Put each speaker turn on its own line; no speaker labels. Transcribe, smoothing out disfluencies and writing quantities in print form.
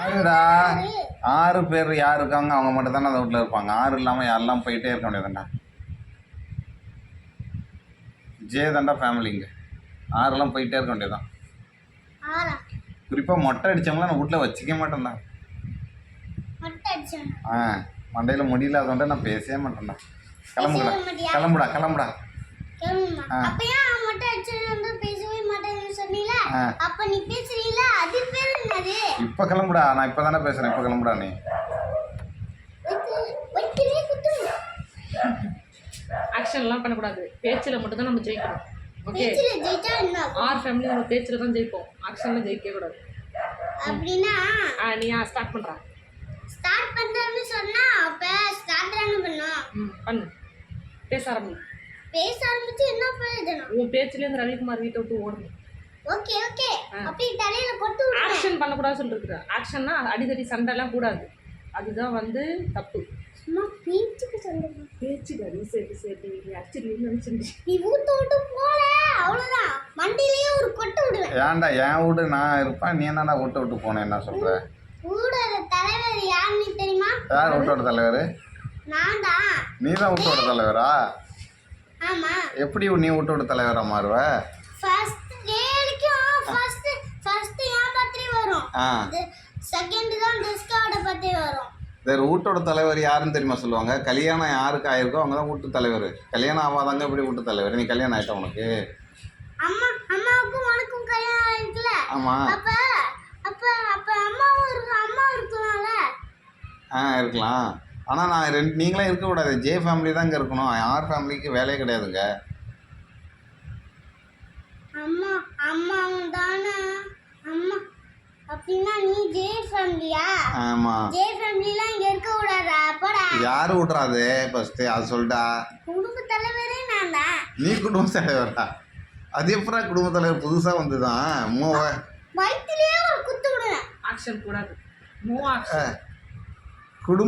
ஆறுடா 6 பேர் யார் இருக்காங்க அவங்க மட்டும் தானே அந்த வீட்டில் இருப்பாங்க. 6 இல்லாமல் யாரெல்லாம் போயிட்டே இருக்க முடியாதுண்டா. தாண்டா ஃபேமிலிங்க. 6 போயிட்டே இருக்க வேண்டியதான். குறிப்பாக மொட்டை அடித்தவங்களாம் நான் வீட்டில் வச்சுக்க மாட்டேன்டா. மண்டையில் முடியலாதவன்ட்ட நான் பேசவே மாட்டேன்டா. கிளம்புடா கிளம்புடா கிளம்புடா. இப்போ கிளம்புடா. நான் இப்போ தானே பேசுகிறேன். இப்போ கிளம்புடா நீ.
ஆக்ஷன்லாம் பண்ணக்கூடாது. பேச்சில் மட்டும் தான் நம்ம ஜெயிக்கணும். ஓகே, 6 ஃபேமிலி நம்ம பேச்சில் தான் ஜெயிப்போம். ஆக்ஷன்ல ஜெயிக்க கூடாது.
அப்படின்னா
நீ ஸ்டார்ட் பண்ணுறா.
ஸ்டார்ட் பண்ணுறேன்னு சொன்னால் அப்போ ஸ்டார்ட் தானே பண்ணோம்.
பண்ணு. பேச
ஆரம்பிச்சு என்ன பிரயோஜனம்?
உன் பேச்சிலேருந்து ரவிக்குமார் வீட்டை விட்டு ஓடணும்.
Okay okay. அப்படியே தலையில கொட்டு விடு.
ஆக்ஷன் பண்ணக்கூடாது சொல்லிருக்கிறேன். ஆக்ஷன்னா அடிதடி சண்டைலாம் கூடாது. அதுதான் வந்து தப்பு.
சும்மா பேச்சுக்கு சொல்லுங்க.
பேச்சுக்காரி சரி சரி நீ ஆக்சுவலி நினச்சிருந்துச்சு.
நீ ஊட்ட விட்டு போல அவ்வளோதான். மண்டிலேயே ஒரு கொட்டு விடுவேன்.
ஏன்டா என் வீடு நான் இருப்பேன், நீ என்னடா விட்டு விட்டு போனேன்? என்ன சொல்ற?
ஊடோட தலைவர் யாருன்னு தெரியுமா?
யார் வீட்டோட தலைவர்?
நான் தான்.
நீ தான் வீட்டோட தலைவரா?
ஆமா.
எப்படி நீ வீட்டோட தலைவரா மாறுவ?
ஃபர்ஸ்ட் டேலிக்கும் ஃபர்ஸ்ட் யா பத்தி வரும். செகண்ட் தான் டிஸ்கோட பத்தி வரும்.
சரி, வீட்டோட தலைவர் யாருன்னு தெரியுமா சொல்லுவாங்க? கல்யாணம் யாருக்கு ஆயிருக்கோ அவங்க தான் வீட்டு தலைவர். கல்யாணம் ஆகாதாங்க எப்படி வீட்டு தலைவர்? நீ கல்யாணம் ஆயிட்ட உனக்கு?
அம்மாவுக்கும் உனக்கும் கல்யாணம் ஆயிருக்குல?
ஆமா.
அப்ப அம்மாவும் இருக்கலாம்ல?
இருக்கலாம். ஆனால் நான் நீங்களாம் இருக்கக்கூடாது. ஜே ஃபேமிலி தான் இங்கே இருக்கணும். 6 ஃபேமிலிக்கு வேலையே கிடையாதுங்க.
அம்மாவும் தானே. அம்மா அப்படின்னா நீ ஜே ஃபேமிலியா?
ஆமாம்.
ஜே ஃபேமிலிலாம் இங்கே இருக்க கூடாதா? போடா.
யார் விட்றாது ஃபஸ்ட்டு அது சொல்லிட்டா.
குடும்ப தலைவரே நான் தான்.
நீ குடும்ப தலைவரா? அது எப்படா குடும்ப தலைவர் புதுசாக வந்து தான்
வயிற்றுலேயே ஒரு குத்து விடுவேன்.
ஆக்ஷன் கூடாது. No action.
குடும்ப